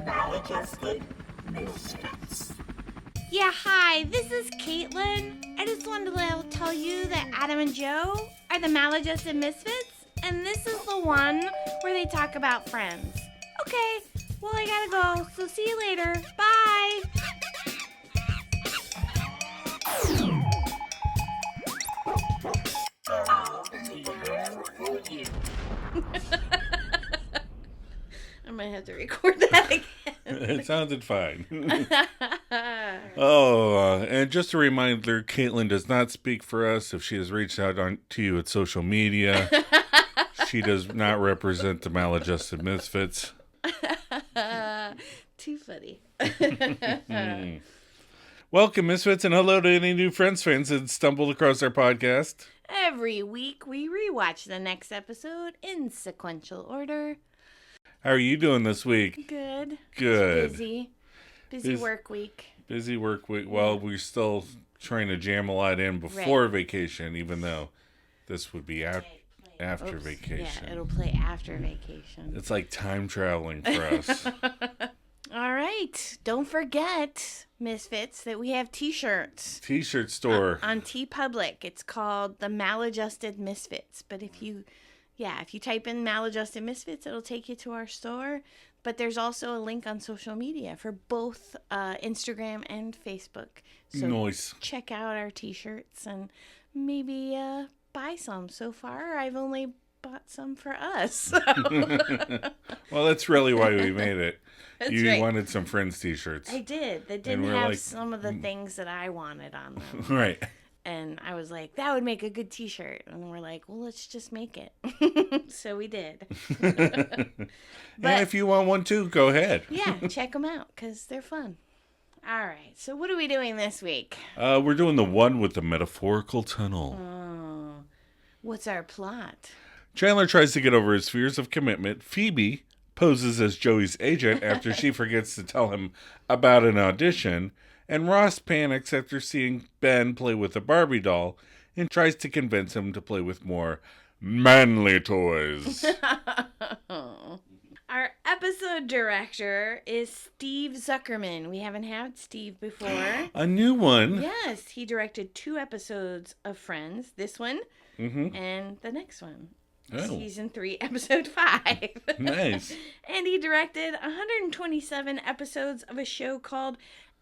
Maladjusted Misfits. Yeah, hi, this is Caitlin. I just wanted to tell you that Adam and Joe are the Maladjusted Misfits, and this is the one where they talk about friends. Okay, well, I gotta go, so see you later. Bye! I might have to record that again. It sounded fine. And just a reminder, Caitlin does not speak for us. If she has reached out to you at social media, she does not represent the Maladjusted Misfits. Too funny. Welcome, Misfits, and hello to any new Friends fans that stumbled across our podcast. Every week, we rewatch the next episode in sequential order. How are you doing this week? Good. Good. Busy work week. Busy work week. Well, we're still trying to jam a lot in before vacation, even though this would be after vacation. Yeah, it'll play after vacation. It's like time traveling for us. All right. Don't forget, Misfits, that we have T-shirts. T-shirt store. On TeePublic. It's called the Maladjusted Misfits. But if you type in Maladjusted Misfits, it'll take you to our store. But there's also a link on social media for both Instagram and Facebook. So nice. Check out our T-shirts and maybe buy some. So far, I've only bought some for us. So. Well, that's really why we made it. That's you right. wanted some Friends T-shirts. I did. They didn't have some of the things that I wanted on them. Right. And I was like, that would make a good T-shirt. And we're like, well, let's just make it. So we did. And if you want one too, go ahead. Yeah, check them out because they're fun. All right. So what are we doing this week? We're doing the one with the Metaphorical Tunnel. Oh, what's our plot? Chandler tries to get over his fears of commitment. Phoebe poses as Joey's agent after she forgets to tell him about an audition. And Ross panics after seeing Ben play with a Barbie doll and tries to convince him to play with more manly toys. Our episode director is Steve Zuckerman. We haven't had Steve before. A new one. Yes, he directed 2 episodes of Friends. This one and the next one. Oh. Season 3, episode 5. Nice. And he directed 127 episodes of a show called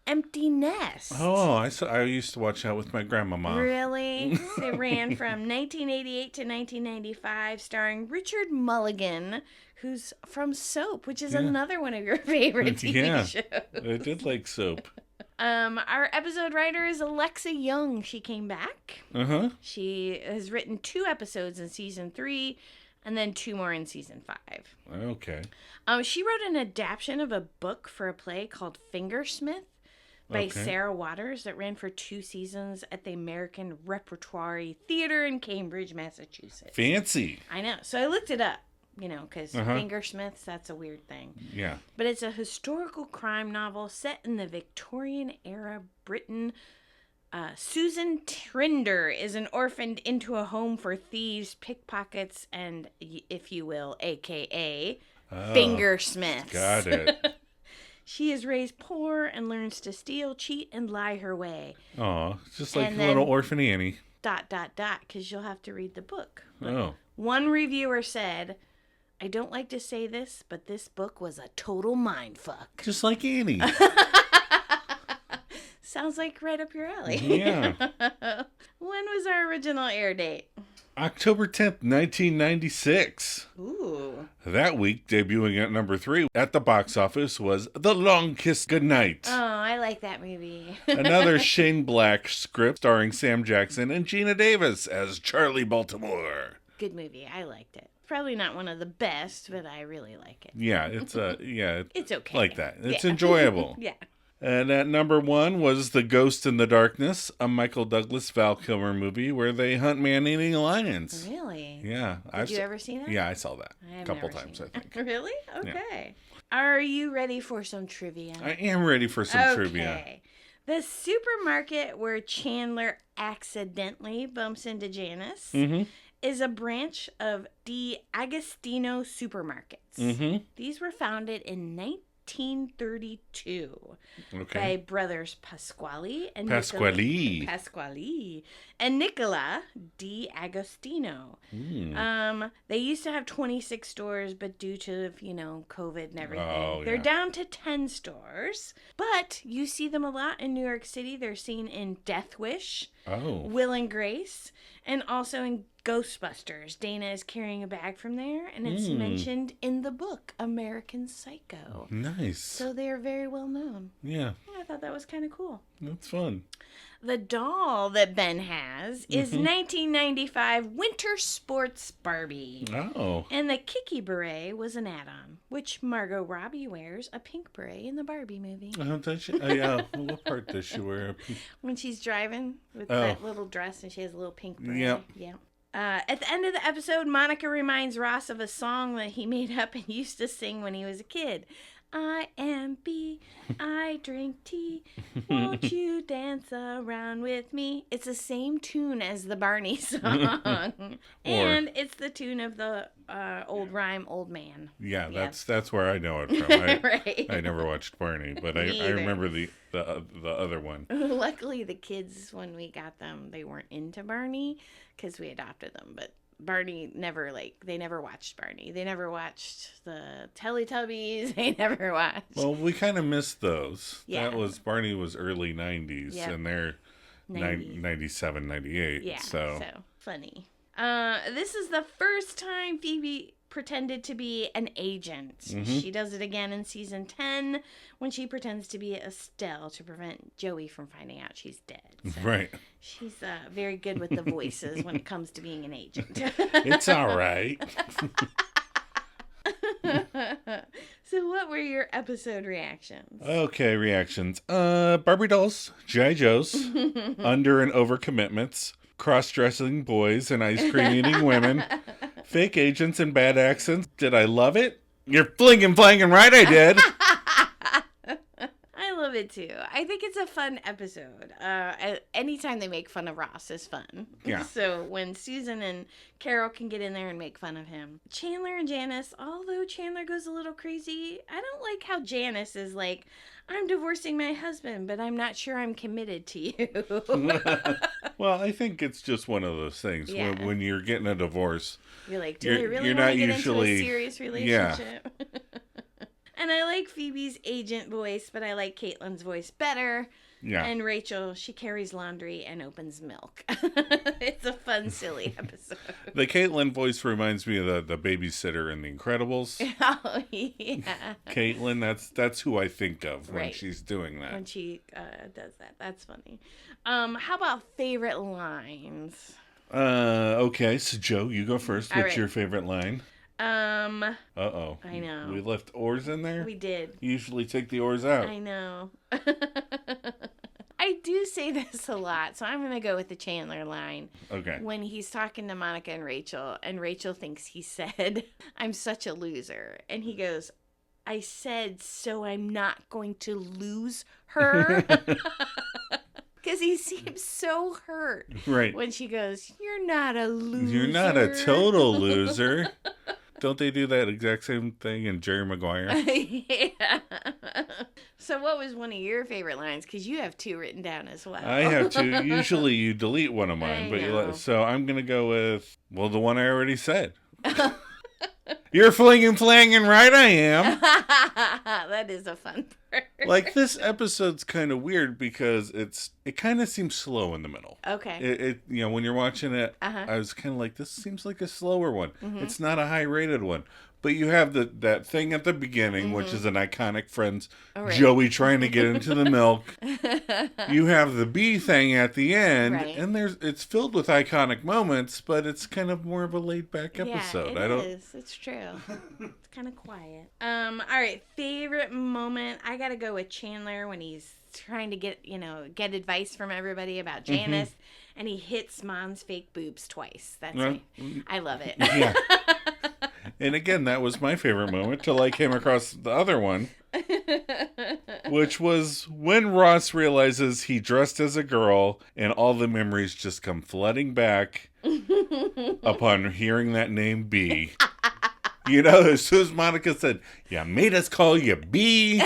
Empty Nest. Oh, I used to watch that with my grandmama. Really? It ran from 1988 to 1995, starring Richard Mulligan, who's from Soap, which is another one of your favorite TV shows. I did like Soap. Our episode writer is Alexa Young. She came back. Uh-huh. She has written 2 episodes in season 3 and then 2 more in season 5. Okay. She wrote an adaptation of a book for a play called Fingersmith by Sarah Waters that ran for 2 seasons at the American Repertory Theater in Cambridge, Massachusetts. Fancy. I know. So I looked it up, because fingersmiths, that's a weird thing. Yeah. But it's a historical crime novel set in the Victorian era Britain. Susan Trinder is an orphaned into a home for thieves, pickpockets, and, if you will, a.k.a. fingersmiths. Got it. She is raised poor and learns to steal, cheat, and lie her way. Oh, just like And little then- Orphan Annie. ... Because you'll have to read the book. Oh. One reviewer said, I don't like to say this, but this book was a total mindfuck. Just like Annie. Sounds like right up your alley. Yeah. When was our original air date? October 10th, 1996. Ooh. That week, debuting at number 3 at the box office was The Long Kiss Goodnight. Oh, I like that movie. Another Shane Black script starring Sam Jackson and Gina Davis as Charlie Baltimore. Good movie. I liked it. Probably not one of the best, but I really like it. Yeah, it's It's okay. like that. It's enjoyable. Yeah. And at number 1 was The Ghost in the Darkness, a Michael Douglas Val Kilmer movie where they hunt man-eating lions. Really? Yeah. Did you ever see that? Yeah, I saw that I a couple times, I think. Really? Okay. Are you ready for some trivia? I am ready for some trivia. The supermarket where Chandler accidentally bumps into Janice is a branch of the Agostino supermarkets. These were founded in 1932 by brothers Pasquale and Nicola di Agostino. They used to have 26 stores, but due to, COVID and everything, they're down to 10 stores. But you see them a lot in New York City. They're seen in Death Wish, Will and Grace, and also in Ghostbusters. Dana is carrying a bag from there, and it's mentioned in the book American Psycho. Nice. So they are very well known. Yeah. I thought that was kind of cool. That's fun. The doll that Ben has is 1995 Winter Sports Barbie. Oh. And the Kiki beret was an add-on, which Margot Robbie wears a pink beret in the Barbie movie. Does she? Yeah. What part does she wear? When she's driving with that little dress and she has a little pink beret. Yep. Yeah. At the end of the episode, Monica reminds Ross of a song that he made up and used to sing when he was a kid. I am B, I drink tea, won't you dance around with me? It's the same tune as the Barney song. And it's the tune of the old rhyme, Old Man. Yeah, that's where I know it from. Right. I never watched Barney, but I remember the other one. Luckily, the kids, when we got them, they weren't into Barney because we adopted them, but Barney they never watched Barney. They never watched the Teletubbies. They never watched. Well, we kind of missed those. Yeah. Barney was early 90s, and they're 97, 98. Yeah, so funny. This is the first time Phoebe pretended to be an agent. She does it again in season 10 when she pretends to be Estelle to prevent Joey from finding out she's dead. So right. She's very good with the voices when it comes to being an agent. It's all right. So what were your episode reactions? Okay, reactions. Barbie dolls, G.I. Joes, under and over commitments, cross-dressing boys and ice cream eating women, fake agents and bad accents. Did I love it? You're flinging right, I did. I love it too. I think it's a fun episode. Anytime they make fun of Ross is fun. Yeah. So when Susan and Carol can get in there and make fun of him. Chandler and Janice, although Chandler goes a little crazy, I don't like how Janice is like, I'm divorcing my husband, but I'm not sure I'm committed to you. Well, I think it's just one of those things. Yeah. When you're getting a divorce, You're like, do I really want to get into a serious relationship? Yeah. And I like Phoebe's agent voice, but I like Caitlin's voice better. Yeah. And Rachel, she carries laundry and opens milk. It's a fun, silly episode. The Caitlin voice reminds me of the babysitter in The Incredibles. Oh, yeah. Caitlin, that's who I think of when Right. she's doing that. When she does that. That's funny. How about favorite lines? Okay, so Joe, you go first. All What's right. your favorite line? Uh-oh. I know. We left oars in there? We did. You usually take the oars out. I know. I do say this a lot, so I'm going to go with the Chandler line. Okay. When he's talking to Monica and Rachel thinks he said, I'm such a loser. And he goes, I said, so I'm not going to lose her? Because he seems so hurt. Right. When she goes, you're not a loser. You're not a total loser. Don't they do that exact same thing in Jerry Maguire? Yeah. So what was one of your favorite lines? Because you have two written down as well. I have two. Usually you delete one of mine, so I'm going to go with, well, the one I already said. You're flinging right, I am. That is a fun part. Like, this episode's kind of weird because it kind of seems slow in the middle. Okay. It when you're watching it, I was kind of like, this seems like a slower one. Mm-hmm. It's not a high-rated one. But you have that thing at the beginning, which is an iconic Friends, Joey trying to get into the milk. You have the bee thing at the end, and it's filled with iconic moments, but it's kind of more of a laid-back episode. Yeah, it is. It's true. It's kind of quiet. All right, favorite moment. I got to go with Chandler when he's trying to get advice from everybody about Janice, and he hits Mom's fake boobs twice. That's me. I love it. Yeah. And again, that was my favorite moment till I came across the other one. which was when Ross realizes he dressed as a girl and all the memories just come flooding back upon hearing that name B. You know, as soon as Monica said, "You made us call you B,"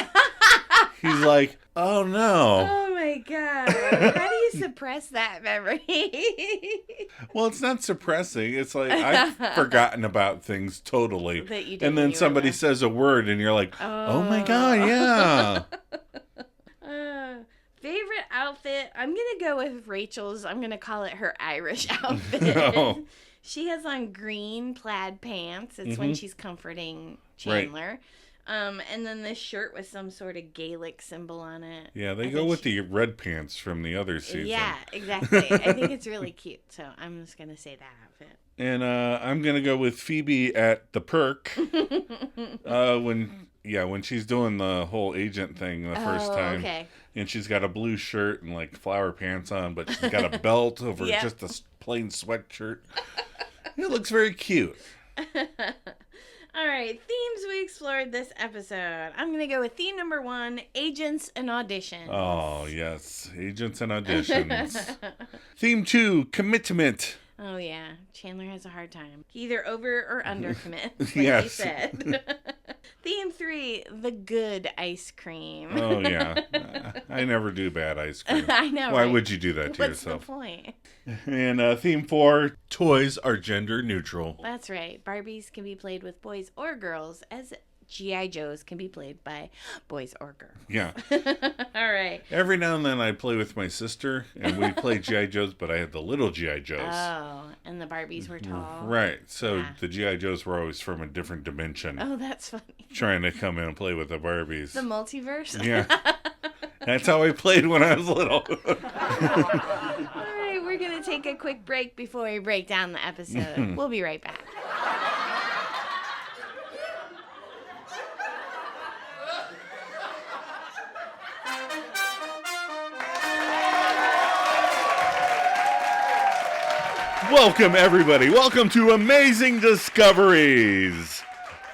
he's like, "Oh no." Oh my God. How do you suppress that memory? Well, it's not suppressing. It's like, I've forgotten about things totally. That you didn't, And then you somebody remember. says a word and you're like, oh my God, yeah. Favorite outfit? I'm going to go with Rachel's. I'm going to call it her Irish outfit. Oh. She has on green plaid pants. It's when she's comforting Chandler. And then this shirt with some sort of Gaelic symbol on it. Yeah, they go with the red pants from the other season. Yeah, exactly. I think it's really cute. So I'm just going to say that outfit. And I'm going to go with Phoebe at the perk. When she's doing the whole agent thing the first time. Okay. And she's got a blue shirt and like flower pants on, but she's got a belt over just a plain sweatshirt. It looks very cute. All right, themes we explored this episode. I'm going to go with theme number 1, agents and auditions. Oh, yes. Agents and auditions. Theme 2, commitment. Oh, yeah. Chandler has a hard time. Either over or under commit, like Yes. he said. Theme 3, the good ice cream. Oh, yeah. I never do bad ice cream. I know, Why right? would you do that to What's yourself? the point? And theme 4, toys are gender neutral. That's right. Barbies can be played with boys or girls, as G.I. Joes can be played by boys or girls. Yeah. All right. Every now and then I play with my sister, and we play G.I. Joes, but I had the little G.I. Joes. Oh, and the Barbies were tall. Right. So Yeah. the G.I. Joes were always from a different dimension, Oh, that's funny. trying to come in and play with the Barbies. The multiverse? Yeah. That's how I played when I was little. All right, we're going to take a quick break before we break down the episode. We'll be right back. Welcome, everybody. Welcome to Amazing Discoveries.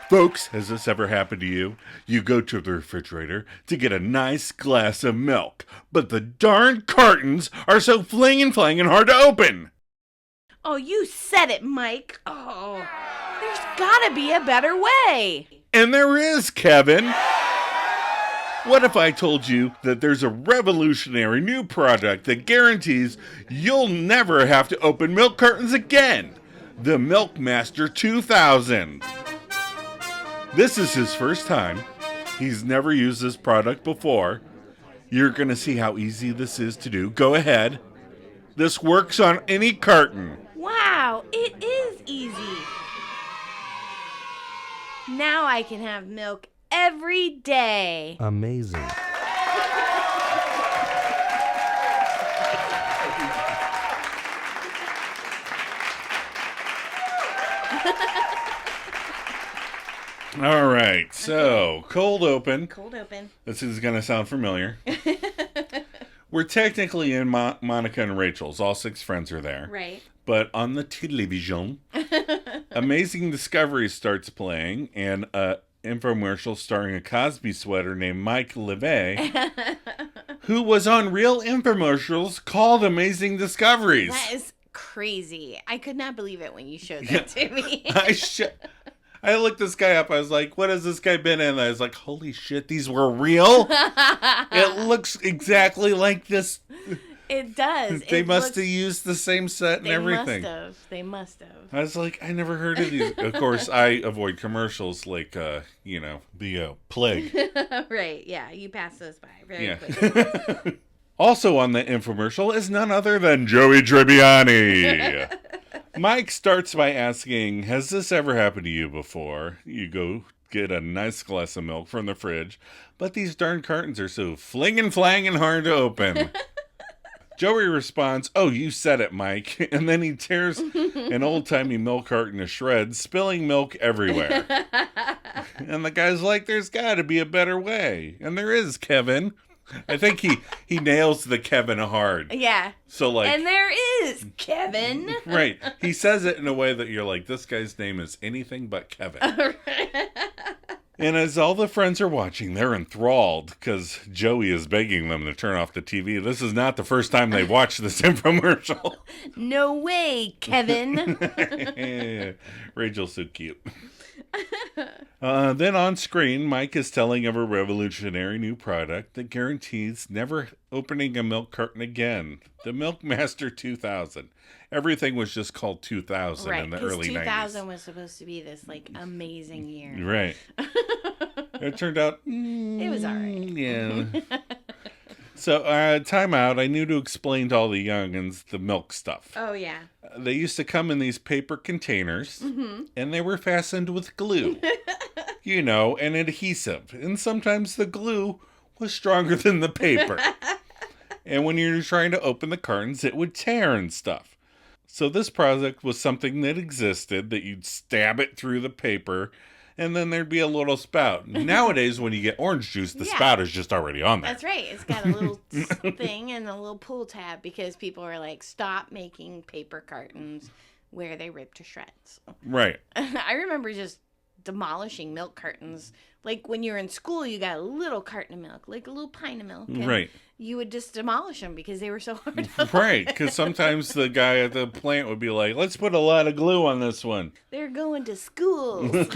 Folks, has this ever happened to you? You go to the refrigerator to get a nice glass of milk, but the darn cartons are so flinging hard to open. Oh, you said it, Mike. Oh, there's got to be a better way. And there is, Kevin. What if I told you that there's a revolutionary new product that guarantees you'll never have to open milk cartons again? The Milkmaster 2000. This is his first time. He's never used this product before. You're going to see how easy this is to do. Go ahead. This works on any carton. Wow, it is easy. Now I can have milk every day. Amazing. All right, so cold open. Cold open. This is going to sound familiar. We're technically in Monica and Rachel's. All 6 friends are there. Right. But on the television, Amazing Discovery starts playing, and an infomercial starring a Cosby sweater named Mike LeVay, who was on real infomercials called Amazing Discoveries. That is crazy. I could not believe it when you showed that to me. I looked this guy up. I was like, what has this guy been in? I was like, holy shit, these were real? It looks exactly like this. It does. They must have used the same set and everything. They must have. I was like, I never heard of these. Of course, I avoid commercials like, the plague. Right, yeah. You pass those by very Yeah. quickly. Also on the infomercial is none other than Joey Tribbiani. Mike starts by asking, has this ever happened to you before? You go get a nice glass of milk from the fridge, but these darn cartons are so flanging hard to open. Joey responds, oh, you said it, Mike. And then he tears an old-timey milk carton to shreds, spilling milk everywhere. And the guy's like, there's got to be a better way. And there is, Kevin. I think he nails the Kevin hard. Yeah. So like, and there is Kevin. Right. He says it in a way that you're like, this guy's name is anything but Kevin. And as all the friends are watching, they're enthralled because Joey is begging them to turn off the TV. This is not the first time they've watched this infomercial. No way, Kevin. Rachel's so cute. Then on screen, Mike is telling of a revolutionary new product that guarantees never opening a milk carton again. The Milkmaster 2000. Everything was just called 2000 in the early 90s. 2000 was supposed to be this like amazing year. Right. It turned out It was all right. Yeah. So, time out. I knew to explain to all the youngins the milk stuff. Oh, yeah. They used to come in these paper containers, and they were fastened with glue. And adhesive. And sometimes the glue was stronger than the paper. And when you're trying to open the cartons, it would tear and stuff. So this product was something that existed, that you'd stab it through the paper, and then there'd be a little spout. Nowadays, when you get orange juice, the spout is just already on there. That's right. It's got a little thing and a little pull tab because people are like, stop making paper cartons where they rip to shreds. Right. I remember just demolishing milk cartons. Like when you're in school, you got a little carton of milk, like a little pint of milk. Right. You would just demolish them because they were so hard to Right, because sometimes the guy at the plant would be like, let's put a lot of glue on this one. They're going to schools.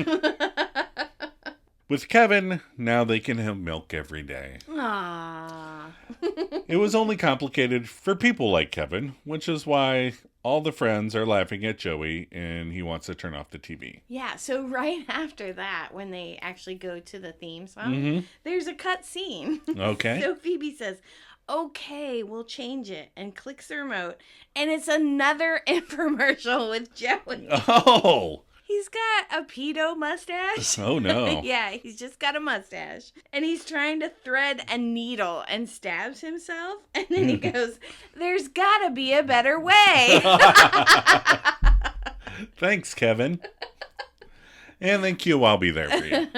With Kevin, now they can have milk every day. Aww. It was only complicated for people like Kevin, which is why all the friends are laughing at Joey and he wants to turn off the TV. Yeah, so right after that, when they actually go to the theme song, there's a cut scene. Okay. So Phoebe says, okay, we'll change it, and clicks the remote, and it's another infomercial with Joey. Oh! He's got a pedo mustache. Oh, no. Yeah, he's just got a mustache. And he's trying to thread a needle and stabs himself. And then he goes, there's gotta be a better way. Thanks, Kevin. And then Q, I'll be there for you.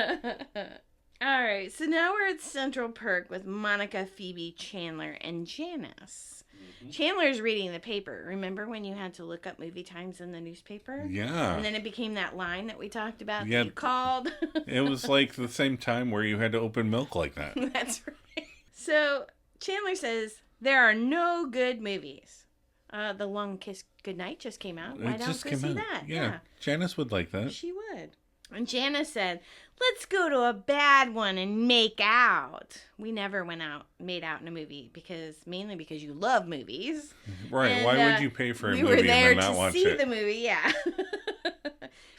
All right, so now we're at Central Perk with Monica, Phoebe, Chandler, and Janice. Chandler's reading the paper. Remember when you had to look up movie times in the newspaper? Yeah. And then it became that line that we talked about Yeah. that you called. It was like the same time where you had to open milk like that. That's right. So Chandler says, there are no good movies. The Long Kiss Goodnight just came out. Why don't we see that? Yeah. Janice would like that. She would. And Janice said, let's go to a bad one and make out. We never made out in a movie mainly because you love movies. Right. And, why would you pay for a we movie were there and then not to watch see it? the movie, yeah.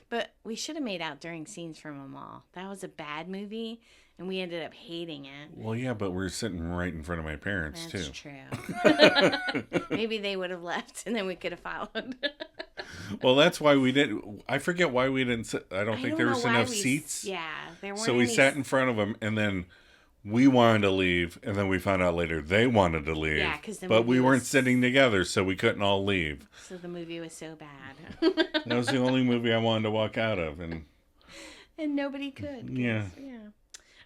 But we should have made out during Scenes from a Mall. That was a bad movie, and we ended up hating it. Well, yeah, but we're sitting right in front of my parents, That's too. true. Maybe they would have left, and then we could have followed. Well, that's why we didn't. I forget why we didn't sit. I don't think there was enough seats. Yeah, there weren't. So we sat in front of them, and then we wanted to leave, and then we found out later they wanted to leave. Yeah, because but we weren't sitting together, so we couldn't all leave. So the movie was so bad. That was the only movie I wanted to walk out of, and nobody could. Yeah.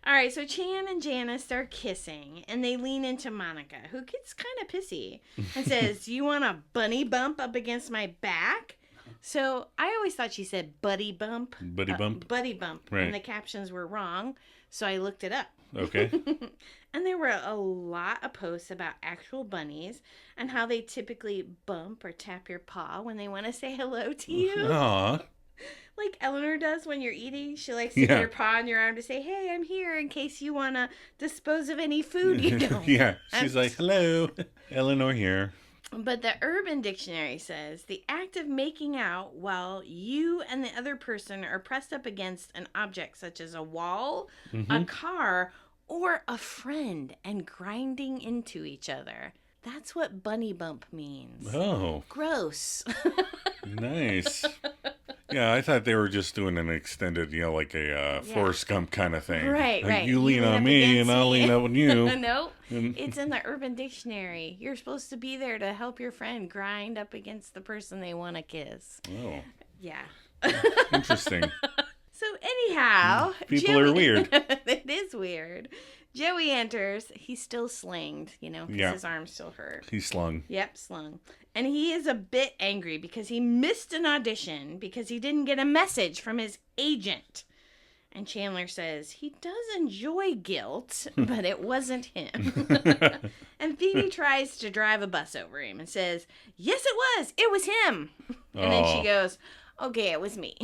All right, so Chan and Janice start kissing, and they lean into Monica, who gets kind of pissy, and says, you want a bunny bump up against my back? So I always thought she said buddy bump. Buddy bump? Buddy bump. Right. And the captions were wrong, so I looked it up. Okay. And there were a lot of posts about actual bunnies and how they typically bump or tap your paw when they want to say hello to you. Aw. Like Eleanor does when you're eating. She likes to put her paw on your arm to say, hey, I'm here in case you want to dispose of any food you don't. Yeah. She's like, hello, Eleanor here. But the Urban Dictionary says the act of making out while you and the other person are pressed up against an object such as a wall, a car, or a friend and grinding into each other. That's what bunny bump means. Oh. Gross. Nice. Yeah, I thought they were just doing an extended, like a Forrest Gump kind of thing. Right, like, right. You lean on me and I'll lean on you. Nope. It's in the Urban Dictionary. You're supposed to be there to help your friend grind up against the person they want to kiss. Oh. Yeah. Interesting. So anyhow, People are weird. It is weird. Joey enters. He's still slinged, because his arm still hurt. He's slung. Yep, slung. And he is a bit angry because he missed an audition because he didn't get a message from his agent. And Chandler says he does enjoy guilt, but it wasn't him. And Phoebe tries to drive a bus over him and says, yes, it was him. And then she goes, okay, it was me.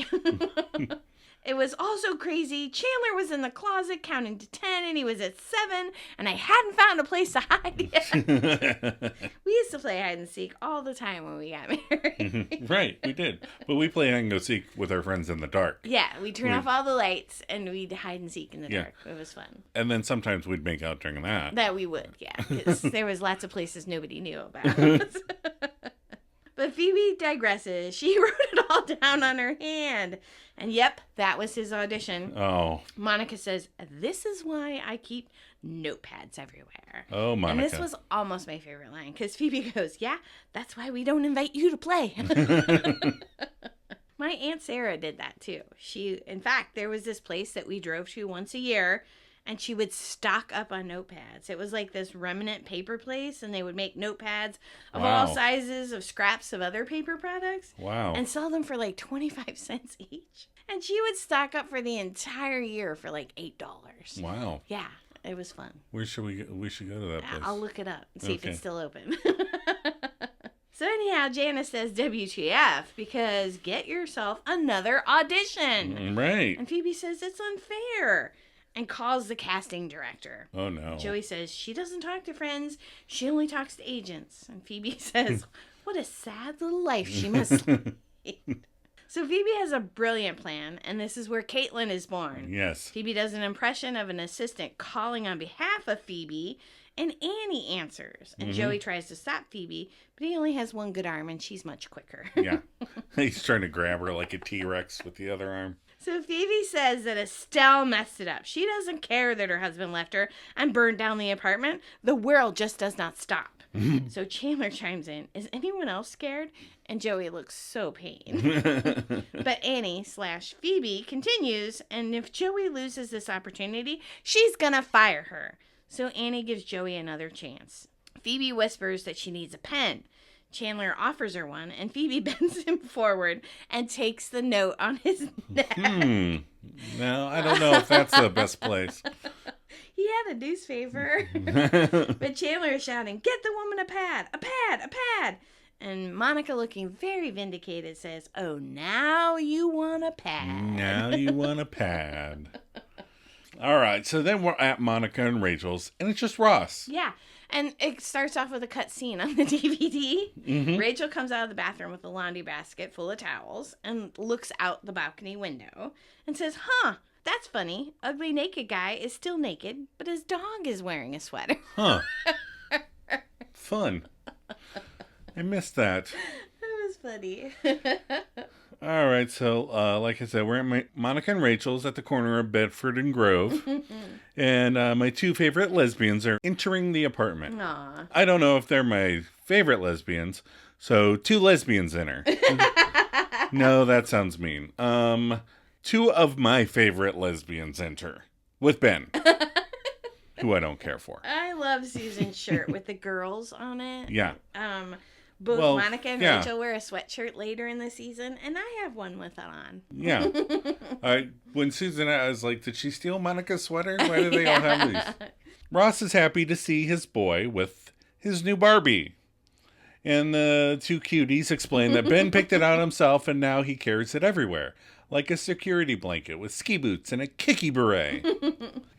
It was also crazy. Chandler was in the closet counting to 10 and he was at 7 and I hadn't found a place to hide yet. We used to play hide and seek all the time when we got married. Right, we did. But we play hide and go seek with our friends in the dark. Yeah, we'd turn off all the lights and we'd hide and seek in the dark. It was fun. And then sometimes we'd make out during that. That we would, yeah. Because there was lots of places nobody knew about. But Phoebe digresses. She wrote it all down on her hand. And yep, that was his audition. Oh. Monica says, this is why I keep notepads everywhere. Oh, Monica. And this was almost my favorite line. Because Phoebe goes, yeah, that's why we don't invite you to play. My Aunt Sarah did that too. In fact, there was this place that we drove to once a year. And she would stock up on notepads. It was like this remnant paper place, and they would make notepads of all sizes of scraps of other paper products. Wow. And sell them for like 25 cents each. And she would stock up for the entire year for like $8. Wow. Yeah, it was fun. Where should we go? We should go to that place. I'll look it up and see if it's still open. So anyhow, Janice says WTF because get yourself another audition. Right. And Phoebe says it's unfair. And calls the casting director. Oh, no. Joey says she doesn't talk to friends. She only talks to agents. And Phoebe says, what a sad little life she must lead. So Phoebe has a brilliant plan, and this is where Caitlin is born. Yes. Phoebe does an impression of an assistant calling on behalf of Phoebe, and Annie answers. And Joey tries to stop Phoebe, but he only has one good arm, and she's much quicker. Yeah. He's trying to grab her like a T-Rex with the other arm. So Phoebe says that Estelle messed it up. She doesn't care that her husband left her and burned down the apartment. The world just does not stop. So Chandler chimes in, is anyone else scared? And Joey looks so pained. But Annie/Phoebe continues, and if Joey loses this opportunity, she's gonna fire her. So Annie gives Joey another chance. Phoebe whispers that she needs a pen. Chandler offers her one, and Phoebe bends him forward and takes the note on his neck. No, I don't know if that's the best place. He had a newspaper. But Chandler is shouting, get the woman a pad, a pad, a pad. And Monica, looking very vindicated, says, oh, now you want a pad. Now you want a pad. All right, so then we're at Monica and Rachel's, and it's just Ross. Yeah. And it starts off with a cut scene on the DVD. Rachel comes out of the bathroom with a laundry basket full of towels and looks out the balcony window and says, huh, that's funny. Ugly naked guy is still naked, but his dog is wearing a sweater. Huh. Fun. I missed that. That was funny. All right, so like I said, we're at Monica and Rachel's at the corner of Bedford and Grove. And my two favorite lesbians are entering the apartment. Aw. I don't know if they're my favorite lesbians, so two lesbians enter. No, that sounds mean. Two of my favorite lesbians enter with Ben, who I don't care for. I love Susan's shirt with the girls on it. Yeah. Both Well, Monica and yeah. Rachel wear a sweatshirt later in the season, and I have one with it on. Yeah. When Susan, I was like, did she steal Monica's sweater? Why do they all have these? Ross is happy to see his boy with his new Barbie. And the two cuties explain that Ben picked it out himself, and now he carries it everywhere, like a security blanket with ski boots and a kicky beret.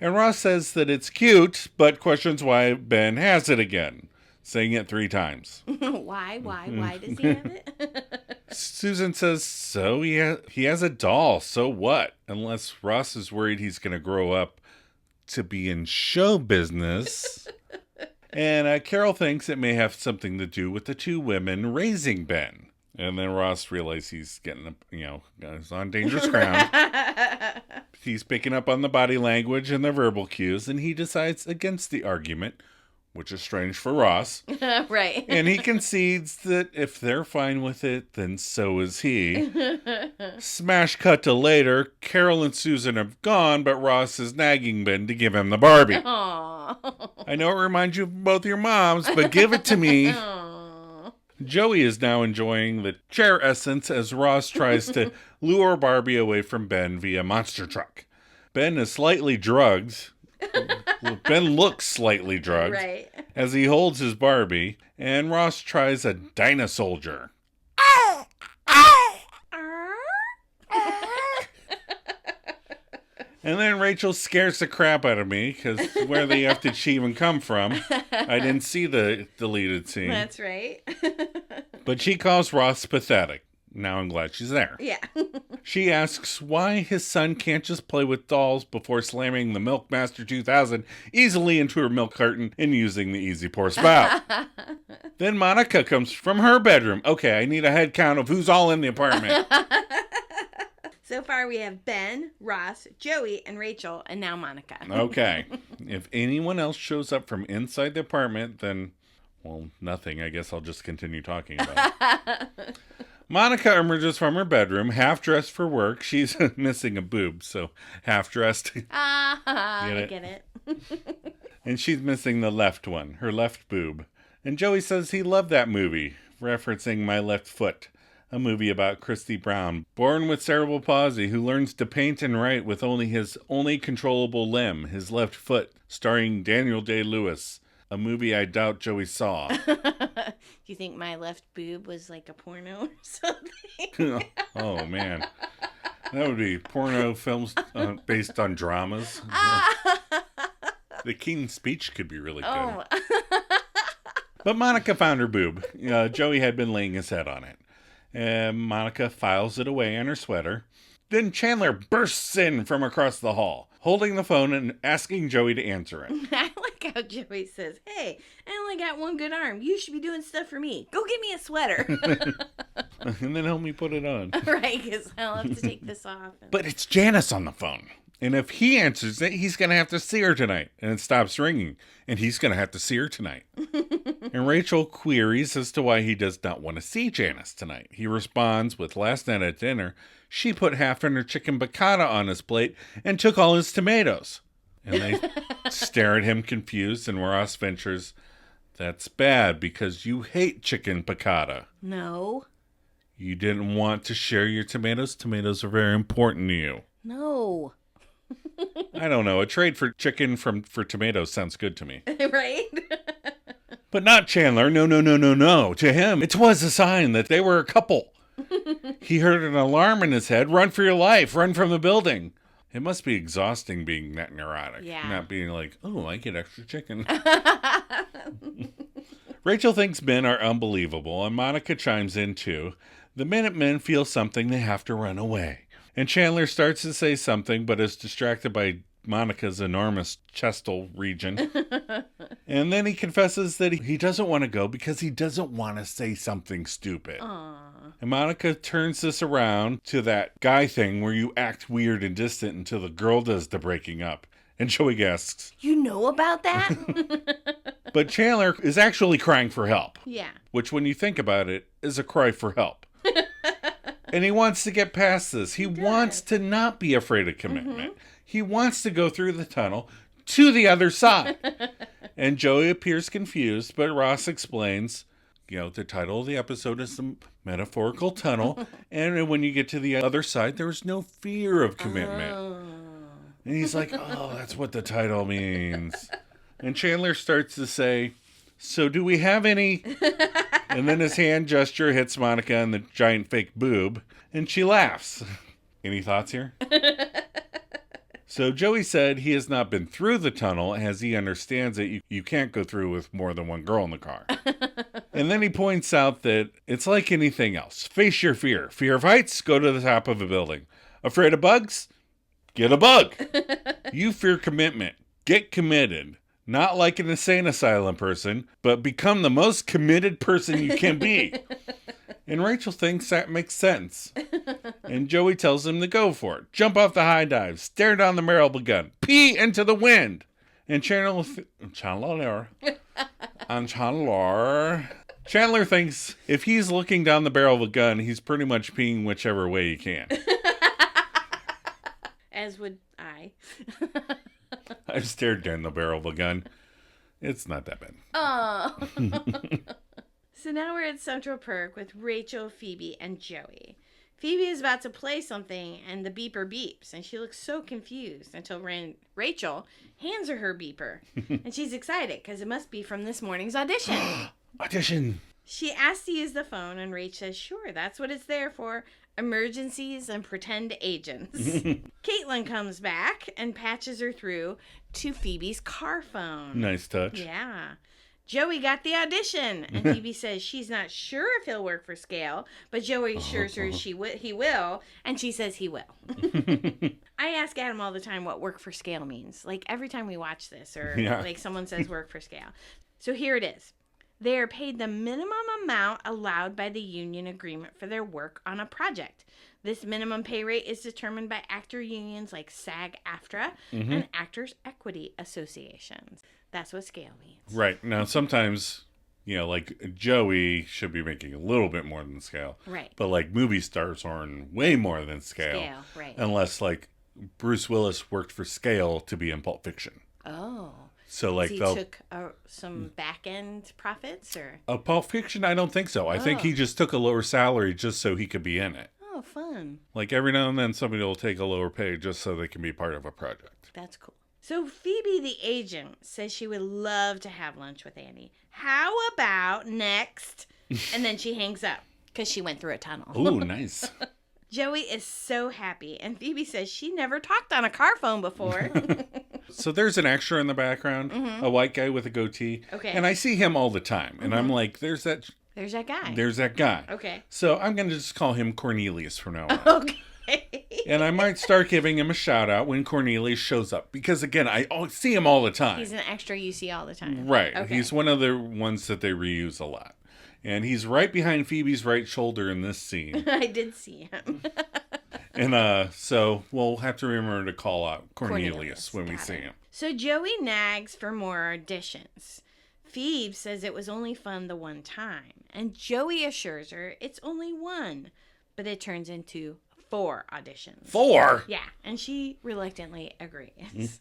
And Ross says that it's cute, but questions why Ben has it again, saying it 3 times. Why does he have it? Susan says, so he has a doll, so what? Unless Ross is worried he's going to grow up to be in show business. And Carol thinks it may have something to do with the two women raising Ben. And then Ross realizes he's getting, he's on dangerous ground. He's picking up on the body language and the verbal cues, and he decides against the argument, which is strange for Ross. Right. And he concedes that if they're fine with it, then so is he. Smash cut to later. Carol and Susan have gone, but Ross is nagging Ben to give him the Barbie. Aww. I know it reminds you of both your moms, but give it to me. Aww. Joey is now enjoying the chair essence as Ross tries to lure Barbie away from Ben via monster truck. Ben is slightly drugged. Ben looks slightly drugged. Right. As he holds his Barbie, and Ross tries a Dino-Soldier. And then Rachel scares the crap out of me, because where the F did she even come from? I didn't see the deleted scene. That's right. But she calls Ross pathetic. Now I'm glad she's there. Yeah. She asks why his son can't just play with dolls before slamming the Milkmaster 2000 easily into her milk carton and using the easy pour spout. Then Monica comes from her bedroom. Okay, I need a head count of who's all in the apartment. So far we have Ben, Ross, Joey, and Rachel, and now Monica. Okay. If anyone else shows up from inside the apartment, then, well, nothing. I guess I'll just continue talking about it. Monica emerges from her bedroom, half-dressed for work. She's missing a boob, so half-dressed. I get it. And she's missing the left one, her left boob. And Joey says he loved that movie, referencing My Left Foot, a movie about Christy Brown, born with cerebral palsy, who learns to paint and write with only his only controllable limb, his left foot, starring Daniel Day-Lewis, a movie I doubt Joey saw. Do you think My Left Boob was like a porno or something? Oh, man. That would be porno films based on dramas. The King's Speech could be really good. Oh. But Monica found her boob. Joey had been laying his head on it. And Monica files it away in her sweater. Then Chandler bursts in from across the hall, holding the phone and asking Joey to answer it. I like how Joey says, "Hey, I only got one good arm. You should be doing stuff for me. Go get me a sweater." And then help me put it on. Right, because I'll have to take this off. But it's Janice on the phone. And if he answers it, he's going to have to see her tonight. And it stops ringing. And he's going to have to see her tonight. And Rachel queries as to why he does not want to see Janice tonight. He responds with, last night at dinner, she put half in her chicken piccata on his plate and took all his tomatoes. And they stare at him confused, and Ross ventures, that's bad because you hate chicken piccata. No. You didn't want to share your tomatoes? Tomatoes are very important to you. No. I don't know. A trade for chicken for tomatoes sounds good to me. Right? But not Chandler. No. To him, it was a sign that they were a couple. He heard an alarm in his head. Run for your life. Run from the building. It must be exhausting being that neurotic. Yeah. Not being like, oh, I get extra chicken. Rachel thinks men are unbelievable, and Monica chimes in too. The Minutemen feel something, they have to run away. And Chandler starts to say something, but is distracted by Monica's enormous chestal region. And then he confesses that he doesn't want to go because he doesn't want to say something stupid. Aww. And Monica turns this around to that guy thing where you act weird and distant until the girl does the breaking up. And Joey asks, You know about that? but Chandler is actually crying for help. Yeah. Which, when you think about it, is a cry for help. And he wants to get past this. He wants to not be afraid of commitment. Mm-hmm. He wants to go through the tunnel to the other side. And Joey appears confused, but Ross explains, the title of the episode is The Metaphorical Tunnel. And when you get to the other side, there's no fear of commitment. Oh. And he's like, oh, that's what the title means. And Chandler starts to say, so do we have any... And then his hand gesture hits Monica in the giant fake boob, and she laughs. Any thoughts here? So Joey said he has not been through the tunnel, as he understands that you can't go through with more than one girl in the car. And then he points out that it's like anything else. Face your fear. Fear of heights? Go to the top of a building. Afraid of bugs? Get a bug. You fear commitment. Get committed. Not like an insane asylum person, but become the most committed person you can be. And Rachel thinks that makes sense. And Joey tells him to go for it. Jump off the high dive. Stare down the barrel of a gun. Pee into the wind. And Chandler thinks if he's looking down the barrel of a gun, he's pretty much peeing whichever way he can. As would I. I've stared down the barrel of a gun. It's not that bad. Oh. So now we're at Central Perk with Rachel, Phoebe, and Joey. Phoebe is about to play something, and the beeper beeps, and she looks so confused until Rachel hands her beeper, and she's excited because it must be from this morning's audition. Audition! She asks to use the phone, and Rach says, sure, that's what it's there for. Emergencies and pretend agents. Caitlin comes back and patches her through to Phoebe's car phone. Nice touch. Yeah. Joey got the audition, and Phoebe says she's not sure if he'll work for Scale, but Joey assures her he will, and she says he will. I ask Adam all the time what work for Scale means. Like, every time we watch this, or like someone says work for Scale. So here it is. They are paid the minimum amount allowed by the union agreement for their work on a project. This minimum pay rate is determined by actor unions like SAG-AFTRA and Actors' Equity Associations. That's what Scale means. Right. Now, sometimes, like Joey should be making a little bit more than Scale. Right. But, like, movie stars earn way more than Scale. Scale, right. Unless, like, Bruce Willis worked for Scale to be in Pulp Fiction. Oh. So, like, he took some back-end profits, or? Pulp Fiction, I don't think so. I think he just took a lower salary just so he could be in it. Oh, fun. Like, every now and then somebody will take a lower pay just so they can be part of a project. That's cool. So Phoebe, the agent, says she would love to have lunch with Annie. How about next? And then she hangs up because she went through a tunnel. Ooh, nice. Joey is so happy, and Phoebe says she never talked on a car phone before. So there's an extra in the background, a white guy with a goatee. Okay. And I see him all the time. And I'm like, there's that guy. There's that guy. Okay. So I'm going to just call him Cornelius from now on. Okay. And I might start giving him a shout out when Cornelius shows up. Because, again, I see him all the time. He's an extra you see all the time. Right. Okay. He's one of the ones that they reuse a lot. And he's right behind Phoebe's right shoulder in this scene. I did see him. And so we'll have to remember to call out Cornelius when we Got see it. him. So Joey nags for more auditions. Phoebe says it was only fun the one time. And Joey assures her it's only one. But it turns into 4 auditions. 4? Yeah, and she reluctantly agrees.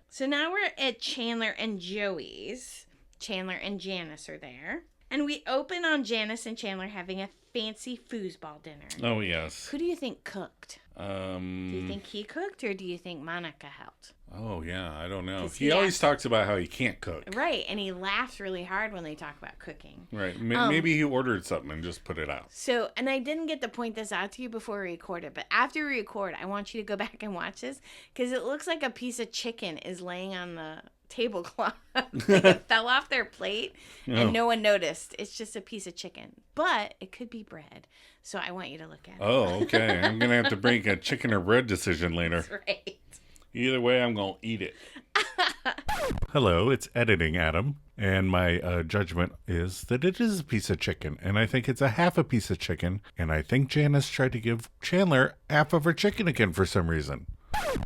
So now we're at Chandler and Joey's. Chandler and Janice are there. And we open on Janice and Chandler having a fancy foosball dinner. Oh, yes. Who do you think cooked? Do you think he cooked, or do you think Monica helped? Oh, yeah, I don't know. 'Cause He always talks about how he can't cook. Right, and he laughs really hard when they talk about cooking. Right. Maybe he ordered something and just put it out. So, and I didn't get to point this out to you before we recorded, but after we record, I want you to go back and watch this, because it looks like a piece of chicken is laying on the tablecloth. Like it fell off their plate, and no one noticed. It's just a piece of chicken. But it could be bread. So I want you to look at it. Oh, okay. I'm going to have to make a chicken or bread decision later. That's right. Either way, I'm going to eat it. Hello, it's Editing Adam, and my judgment is that it is a piece of chicken, and I think it's a half a piece of chicken, and I think Janice tried to give Chandler half of her chicken again for some reason.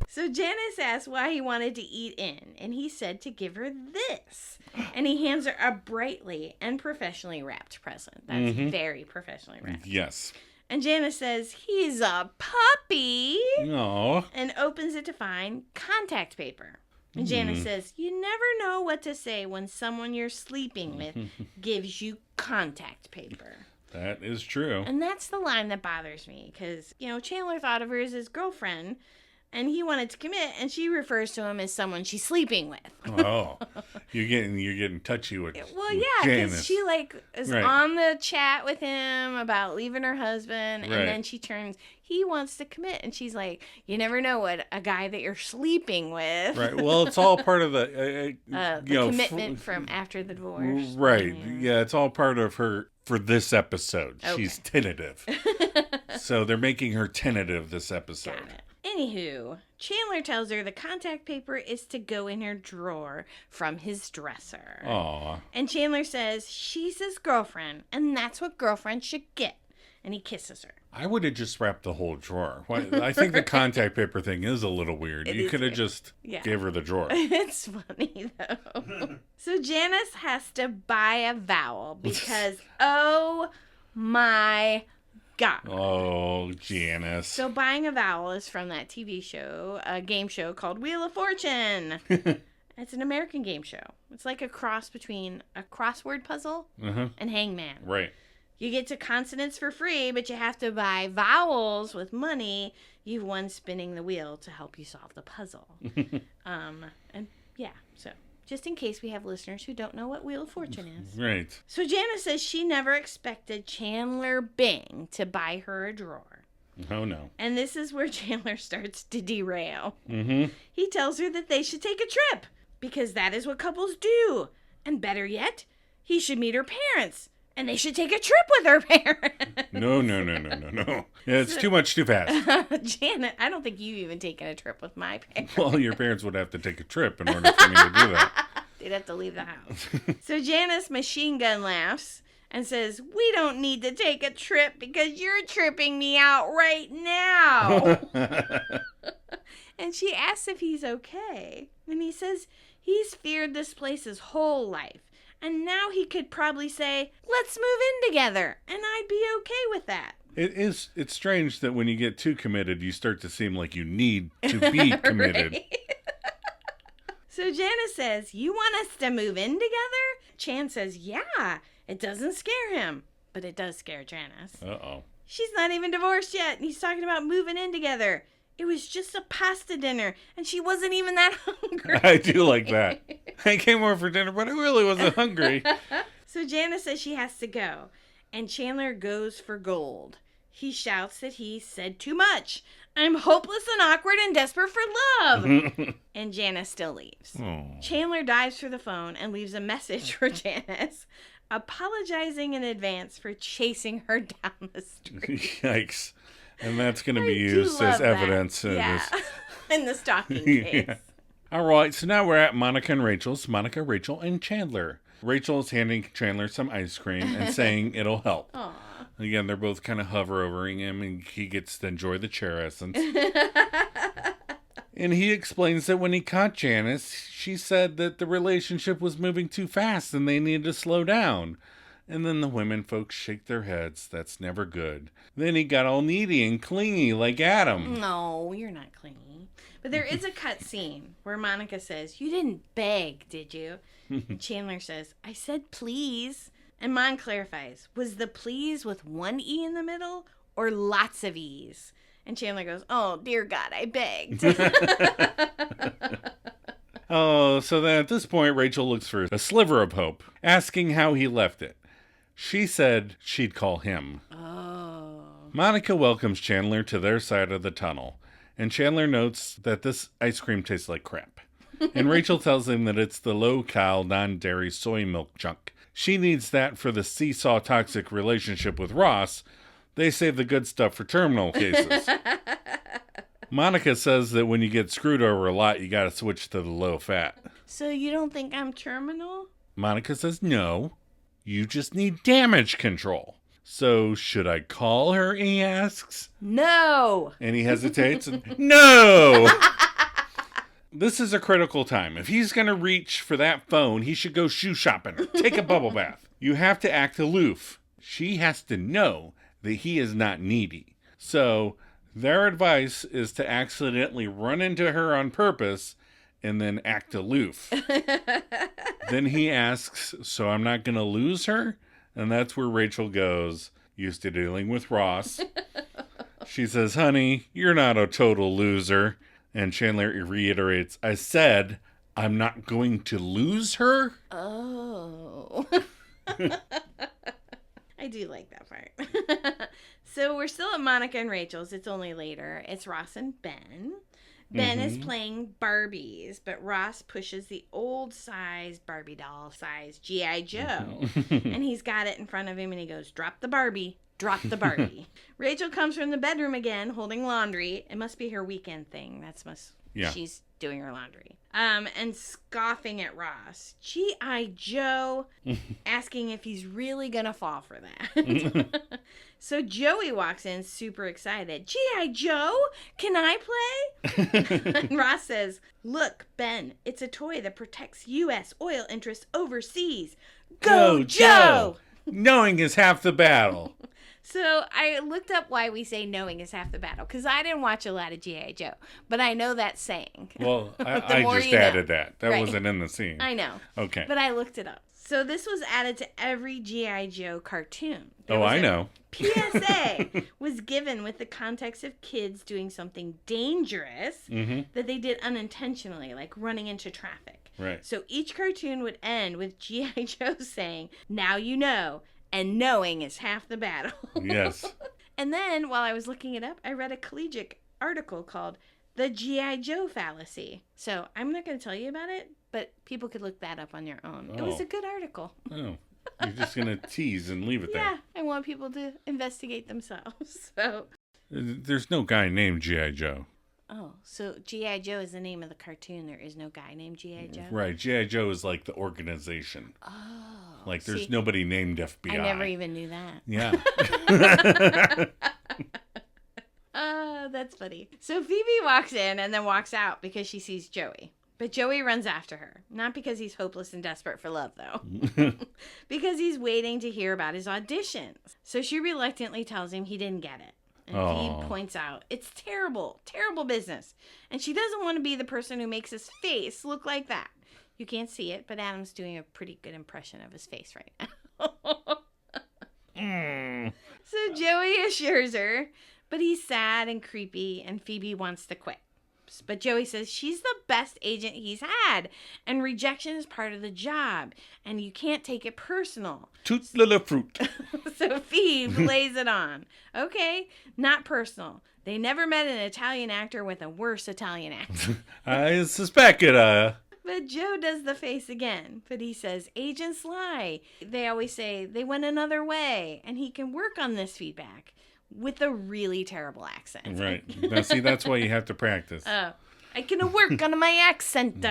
So Janice asked why he wanted to eat in, and he said to give her this. And he hands her a brightly and professionally wrapped present. That's very professionally wrapped. Yes. And Janice says, he's a puppy. Aw. And opens it to find contact paper. And Janice says, you never know what to say when someone you're sleeping with gives you contact paper. That is true. And that's the line that bothers me, because, Chandler thought of her as his girlfriend, and he wanted to commit, and she refers to him as someone she's sleeping with. Oh, you're getting touchy with Well, yeah, Janice. because she is Right. on the chat with him about leaving her husband, and Right. then she turns. He wants to commit, and she's like, "You never know what a guy that you're sleeping with." Right. Well, it's all part of the commitment from after the divorce. Right. Yeah, it's all part of her for this episode. Okay. She's tentative. So they're making her tentative this episode. Got it. Anywho, Chandler tells her the contact paper is to go in her drawer from his dresser. Aw. And Chandler says she's his girlfriend, and that's what girlfriends should get. And he kisses her. I would have just wrapped the whole drawer. I think the contact paper thing is a little weird. It You is could have weird. just Yeah. gave her the drawer. It's funny, though. So Janice has to buy a vowel because, oh my God. Oh, Janice. So buying a vowel is from that TV show, a game show called Wheel of Fortune. It's an American game show. It's like a cross between a crossword puzzle and Hangman. Right. You get to consonants for free, but you have to buy vowels with money. You've won spinning the wheel to help you solve the puzzle. And yeah, so just in case we have listeners who don't know what Wheel of Fortune is. Right. So Janice says she never expected Chandler Bing to buy her a drawer. Oh, no. And this is where Chandler starts to derail. Mm-hmm. He tells her that they should take a trip because that is what couples do. And better yet, he should meet her parents. And they should take a trip with her parents. No. Yeah, it's too much too fast. Janet, I don't think you've even taken a trip with my parents. Well, your parents would have to take a trip in order for me to do that. They'd have to leave the house. So Janice machine gun laughs and says, we don't need to take a trip because you're tripping me out right now. And she asks if he's okay. And he says he's feared this place his whole life. And now he could probably say, let's move in together. And I'd be okay with that. It's strange that when you get too committed, you start to seem like you need to be committed. Right? So Janice says, you want us to move in together? Chan says, yeah. It doesn't scare him. But it does scare Janice. Uh-oh. She's not even divorced yet. And he's talking about moving in together. It was just a pasta dinner, and she wasn't even that hungry. I do like that. I came over for dinner, but I really wasn't hungry. So Janice says she has to go, and Chandler goes for gold. He shouts that he said too much. I'm hopeless and awkward and desperate for love. And Janice still leaves. Aww. Chandler dives for the phone and leaves a message for Janice, apologizing in advance for chasing her down the street. Yikes. And that's going to be used as evidence in this. In the stalking case. Yeah. All right, so now we're at Monica and Rachel's. Monica, Rachel, and Chandler. Rachel is handing Chandler some ice cream and saying it'll help. Aww. Again, they're both kind of hovering him, and he gets to enjoy the chair essence. And he explains that when he caught Janice, she said that the relationship was moving too fast and they needed to slow down. And then the women folks shake their heads. That's never good. Then he got all needy and clingy like Adam. No, you're not clingy. But there is a cut scene where Monica says, you didn't beg, did you? And Chandler says, I said please. And Mon clarifies, was the please with one E in the middle or lots of E's? And Chandler goes, oh, dear God, I begged. Oh, so then at this point, Rachel looks for a sliver of hope, asking how he left it. She said she'd call him. Oh. Monica welcomes Chandler to their side of the tunnel, and Chandler notes that this ice cream tastes like crap. And Rachel tells him that it's the low-cal, non-dairy soy milk junk. She needs that for the seesaw toxic relationship with Ross. They save the good stuff for terminal cases. Monica says that when you get screwed over a lot, you gotta switch to the low fat. So you don't think I'm terminal? Monica says no. You just need damage control. So, should I call her, he asks. No. And he hesitates. No! This is a critical time. If he's going to reach for that phone, he should go shoe shopping or take a bubble bath. You have to act aloof. She has to know that he is not needy. So, their advice is to accidentally run into her on purpose and then act aloof. Then he asks, so I'm not going to lose her? And that's where Rachel goes, used to dealing with Ross. She says, honey, you're not a total loser. And Chandler reiterates, I said, I'm not going to lose her? Oh. I do like that part. So we're still at Monica and Rachel's. It's only later. It's Ross and Ben. Ben is playing Barbies, but Ross pushes the old size Barbie doll size G.I. Joe. And he's got it in front of him and he goes, drop the Barbie, drop the Barbie. Rachel comes from the bedroom again holding laundry. It must be her weekend thing. She's doing her laundry. And scoffing at Ross. G.I. Joe, asking if he's really gonna fall for that. So Joey walks in super excited. G.I. Joe, can I play? And Ross says, look, Ben, it's a toy that protects U.S. oil interests overseas. Go, Joe! Knowing is half the battle. So I looked up why we say knowing is half the battle, because I didn't watch a lot of G.I. Joe, but I know that saying. Well, I just added that. That wasn't in the scene. I know. Okay. But I looked it up. So this was added to every G.I. Joe cartoon. I know. PSA was given with the context of kids doing something dangerous that they did unintentionally, like running into traffic. Right. So each cartoon would end with G.I. Joe saying, "Now you know, and knowing is half the battle." Yes. And then, while I was looking it up, I read a collegiate article called The G.I. Joe Fallacy. So I'm not going to tell you about it, but people could look that up on their own. It was a good article. Oh. You're just going to tease and leave it there. Yeah, I want people to investigate themselves. So. There's no guy named G.I. Joe. Oh, so G.I. Joe is the name of the cartoon. There is no guy named G.I. Joe? Right. G.I. Joe is like the organization. Oh. Like there's nobody named FBI. I never even knew that. Yeah. That's funny. So Phoebe walks in and then walks out because she sees Joey. But Joey runs after her. Not because he's hopeless and desperate for love, though. Because he's waiting to hear about his auditions. So she reluctantly tells him he didn't get it. And Phoebe points out, it's terrible, terrible business. And she doesn't want to be the person who makes his face look like that. You can't see it, but Adam's doing a pretty good impression of his face right now. So Joey assures her, but he's sad and creepy, and Phoebe wants to quit. But Joey says she's the best agent he's had, and rejection is part of the job, and you can't take it personal. Toot little fruit. So Phoebe lays it on. Okay, not personal. They never met an Italian actor with a worse Italian accent. I suspect it, But Joe does the face again. But he says, agents lie. They always say they went another way, and he can work on this feedback. With a really terrible accent. Right. Now, see, that's why you have to practice. Oh, I can work on my accent.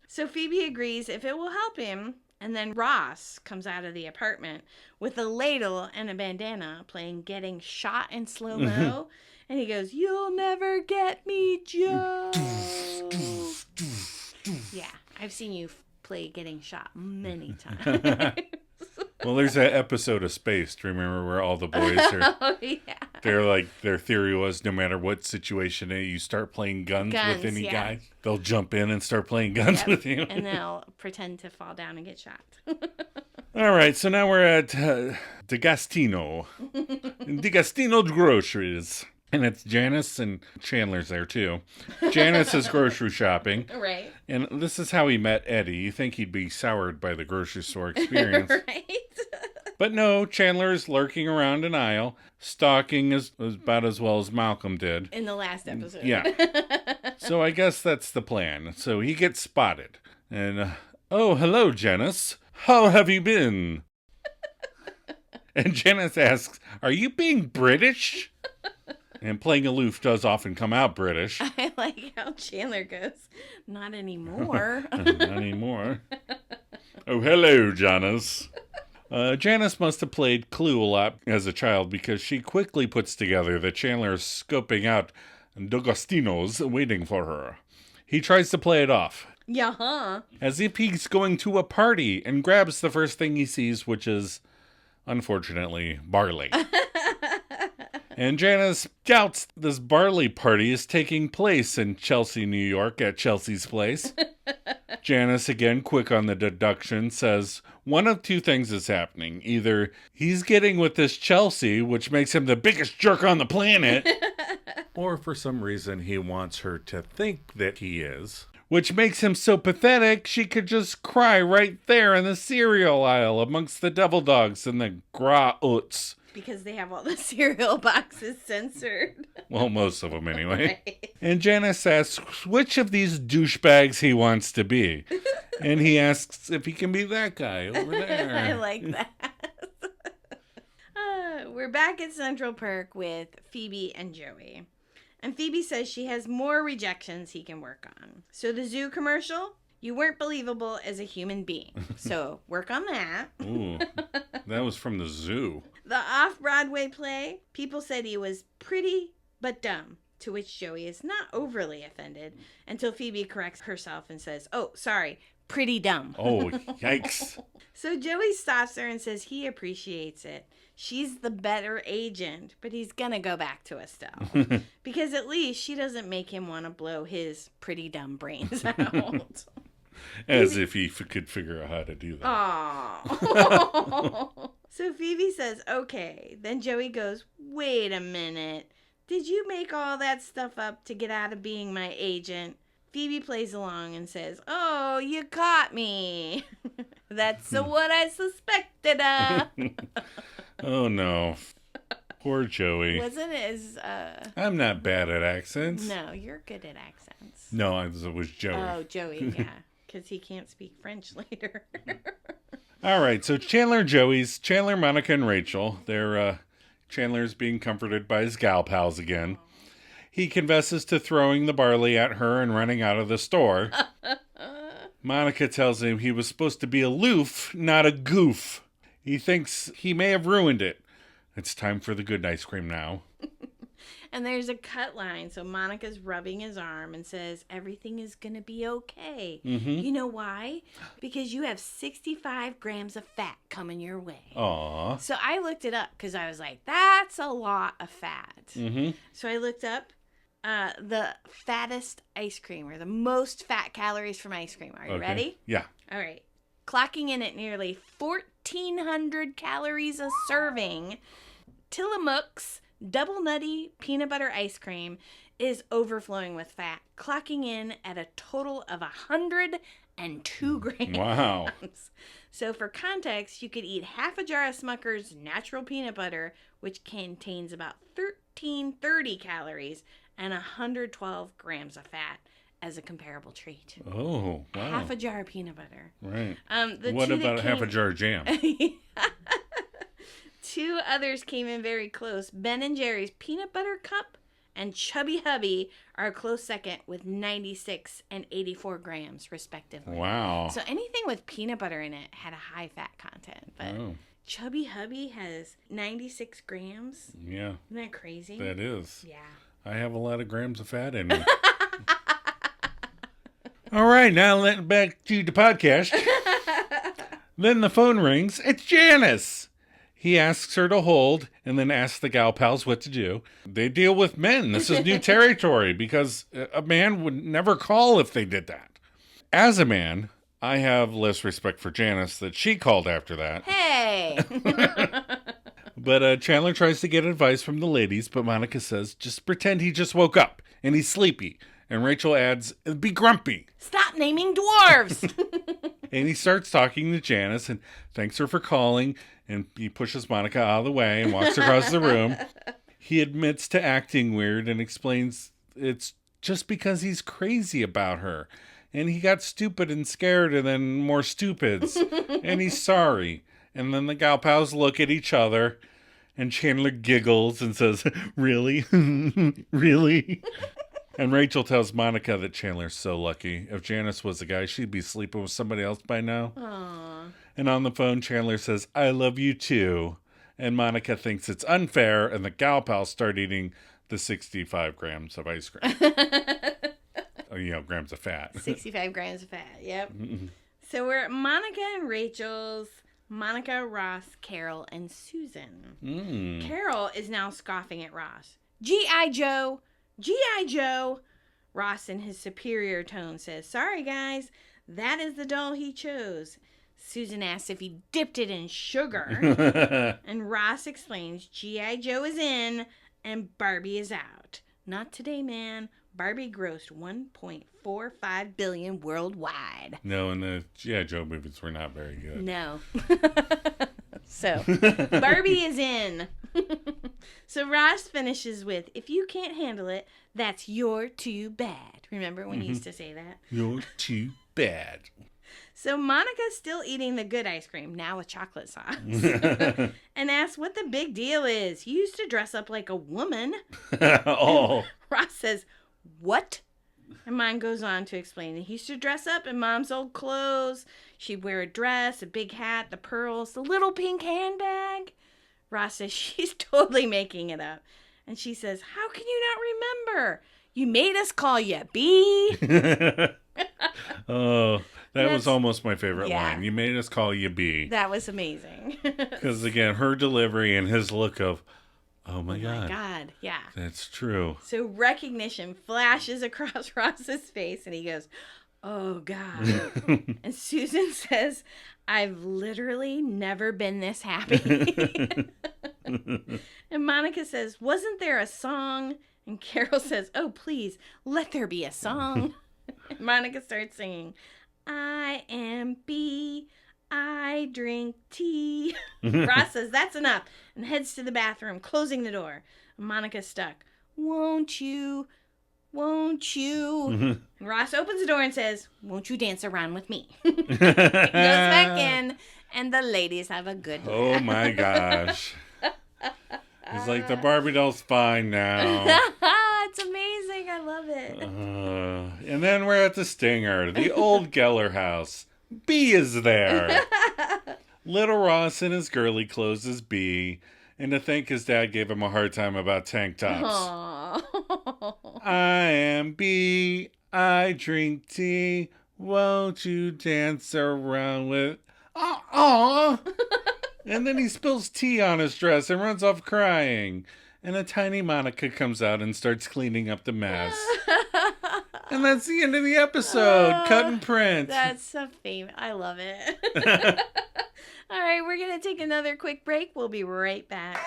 So Phoebe agrees if it will help him. And then Ross comes out of the apartment with a ladle and a bandana playing Getting Shot in slow-mo. And he goes, "You'll never get me, Joe." Yeah, I've seen you play Getting Shot many times. Well, there's that episode of Spaced, remember, where all the boys are... Oh, yeah. They're like, their theory was no matter what situation you start playing guns with any guy, they'll jump in and start playing guns with you. And they'll pretend to fall down and get shot. All right, so now we're at DeGastino. DeGastino Groceries. And it's Janice and Chandler's there, too. Janice is grocery shopping. Right. And this is how he met Eddie. You think he'd be soured by the grocery store experience. Right. But no, Chandler is lurking around an aisle, stalking about as well as Malcolm did. In the last episode. Yeah. So I guess that's the plan. So he gets spotted. And, oh, hello, Janice. How have you been? And Janice asks, are you being British? And playing aloof does often come out British. I like how Chandler goes, not anymore. Not anymore. Oh, hello, Janice. Janice must have played Clue a lot as a child because she quickly puts together that Chandler is scoping out D'Agostino's waiting for her. He tries to play it off. Yeah. As if he's going to a party and grabs the first thing he sees, which is, unfortunately, barley. And Janice doubts this barley party is taking place in Chelsea, New York, at Chelsea's place. Janice, again, quick on the deduction, says one of two things is happening. Either he's getting with this Chelsea, which makes him the biggest jerk on the planet, or for some reason he wants her to think that he is, which makes him so pathetic she could just cry right there in the cereal aisle amongst the devil dogs and the gras-outs. Because they have all the cereal boxes censored. Well, most of them anyway. Right. And Janice asks which of these douchebags he wants to be. And he asks if he can be that guy over there. I like that. We're back at Central Perk with Phoebe and Joey. And Phoebe says she has more rejections he can work on. So the zoo commercial, you weren't believable as a human being. So work on that. Ooh, that was from the zoo. The off-Broadway play, people said he was pretty but dumb, to which Joey is not overly offended until Phoebe corrects herself and says, oh, sorry, pretty dumb. Oh, yikes. So Joey stops her and says he appreciates it. She's the better agent, but he's gonna go back to Estelle. Because at least she doesn't make him want to blow his pretty dumb brains out. As if he could figure out how to do that. Aww. So Phoebe says, okay. Then Joey goes, wait a minute. Did you make all that stuff up to get out of being my agent? Phoebe plays along and says, oh, you caught me. That's what I suspected. Oh, no. Poor Joey. Wasn't as... I'm not bad at accents. No, you're good at accents. No, it was Joey. Oh, Joey, yeah. Because he can't speak French later. All right, so Chandler, Monica, and Rachel. Chandler's being comforted by his gal pals again. He confesses to throwing the barley at her and running out of the store. Monica tells him he was supposed to be aloof, not a goof. He thinks he may have ruined it. It's time for the good ice cream now. And there's a cut line. So Monica's rubbing his arm and says, everything is going to be okay. Mm-hmm. You know why? Because you have 65 grams of fat coming your way. Aw. So I looked it up because I was like, that's a lot of fat. Mm-hmm. So I looked up the fattest ice cream, or the most fat calories from ice cream. Are you ready? Yeah. All right. Clocking in at nearly 1,400 calories a serving, Tillamook's Double Nutty Peanut Butter Ice Cream is overflowing with fat, clocking in at a total of 102 grams. Wow. So for context, you could eat half a jar of Smucker's natural peanut butter, which contains about 1,330 calories and 112 grams of fat as a comparable treat. Oh, wow. Half a jar of peanut butter. Right. What about half a jar of jam? Two others came in very close. Ben & Jerry's Peanut Butter Cup and Chubby Hubby are a close second with 96 and 84 grams, respectively. Wow. So anything with peanut butter in it had a high fat content. But Chubby Hubby has 96 grams. Yeah. Isn't that crazy? That is. Yeah. I have a lot of grams of fat in me. All right, now back to the podcast. Then the phone rings. It's Janice. He asks her to hold and then asks the gal pals what to do. They deal with men. This is new territory because a man would never call if they did that. As a man, I have less respect for Janice that she called after that. Hey! But Chandler tries to get advice from the ladies, but Monica says, just pretend he just woke up and he's sleepy. And Rachel adds, be grumpy. Stop naming dwarves! And he starts talking to Janice and thanks her for calling. And he pushes Monica out of the way and walks across the room. He admits to acting weird and explains it's just because he's crazy about her. And he got stupid and scared and then more stupids. And he's sorry. And then the gal pals look at each other. And Chandler giggles and says, really? Really? And Rachel tells Monica that Chandler's so lucky. If Janice was a guy, she'd be sleeping with somebody else by now. Aww. And on the phone, Chandler says, I love you too. And Monica thinks it's unfair, and the gal pals start eating the 65 grams of ice cream. Grams of fat. 65 grams of fat, yep. So we're at Monica and Rachel's. Monica, Ross, Carol, and Susan. Carol is now scoffing at Ross. G.I. Joe! G.I. Joe! Ross, in his superior tone, says, sorry, guys, that is the doll he chose. Susan asks if he dipped it in sugar. And Ross explains G.I. Joe is in and Barbie is out. Not today, man. Barbie grossed $1.45 billion worldwide. No, and the G.I. Joe movies were not very good. No. So, Barbie is in. So Ross finishes with, if you can't handle it, that's your too bad. Remember when he used to say that? You're too bad. So Monica's still eating the good ice cream, now with chocolate sauce, and asks what the big deal is. He used to dress up like a woman. Oh. Ross says, what? And Mom goes on to explain that he used to dress up in Mom's old clothes. She'd wear a dress, a big hat, the pearls, the little pink handbag. Ross says she's totally making it up. And she says, how can you not remember? You made us call you B. Oh, that was almost my favorite Yeah. line. You made us call you B. That was amazing. Because, again, her delivery and his look of, oh my God. Yeah. That's true. So recognition flashes across Ross's face and he goes, Oh, God. And Susan says, I've literally never been this happy. And Monica says, wasn't there a song? And Carol says, oh, please, let there be a song. And Monica starts singing, I am B, I drink tea. Ross says, that's enough, and heads to the bathroom, closing the door. Monica's stuck. Won't you? Won't you? And Ross opens the door and says, won't you dance around with me? Goes back in, and the ladies have a good laugh. Oh my gosh. He's like, the Barbie doll's fine now. It's amazing. I love it. And then we're at the Stinger, the old Geller house. B is there. Little Ross in his girly clothes is B. And to think his dad gave him a hard time about tank tops. Aww. I am B, I drink tea. Won't you dance around with... Aww. And then he spills tea on his dress and runs off crying. And a tiny Monica comes out and starts cleaning up the mess. And that's the end of the episode. Cut and print. That's so famous. I love it. All right, we're going to take another quick break. We'll be right back.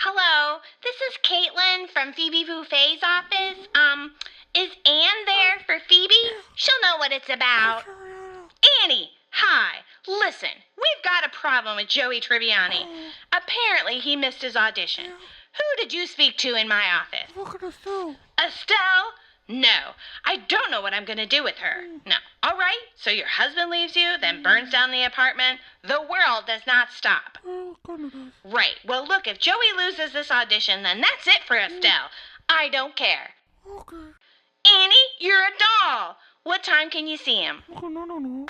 Hello, this is Caitlin from Phoebe Buffet's office. Is Anne there for Phoebe? She'll know what it's about. Annie, hi. Listen, we've got a problem with Joey Tribbiani. Apparently he missed his audition. Who did you speak to in my office? Look at Estelle. Estelle? No, I don't know what I'm going to do with her. No. All right, so your husband leaves you, then burns down the apartment. The world does not stop. Oh, goodness. Right. Well, look, if Joey loses this audition, then that's it for Estelle. I don't care. Okay. Annie, you're a doll. What time can you see him? Okay, no.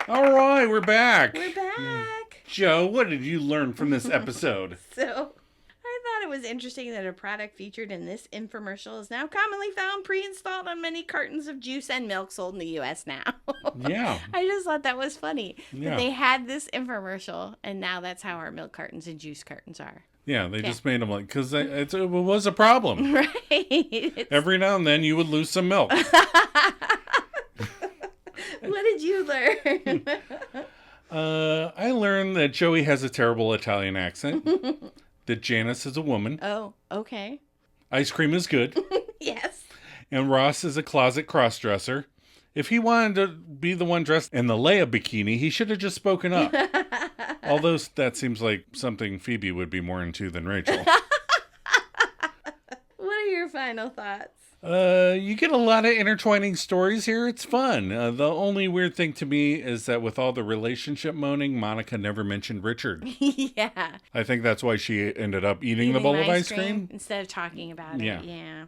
All right, we're back. We're back. Joe, what did you learn from this episode? So, I thought it was interesting that a product featured in this infomercial is now commonly found pre-installed on many cartons of juice and milk sold in the U.S. now. Yeah. I just thought that was funny. Yeah. That they had this infomercial, and now that's how our milk cartons and juice cartons are. Yeah, they just made them like, because it was a problem. Right. Every now and then you would lose some milk. What did you learn? I learned that Joey has a terrible Italian accent. That Janice is a woman. Oh, okay. Ice cream is good. Yes. And Ross is a closet crossdresser. If he wanted to be the one dressed in the Leia bikini, he should have just spoken up. Although that seems like something Phoebe would be more into than Rachel. What are your final thoughts? You get a lot of intertwining stories here. It's fun. The only weird thing to me is that with all the relationship moaning, Monica never mentioned Richard. Yeah. I think that's why she ended up eating the bowl of ice cream. instead of talking about Yeah. it. Yeah.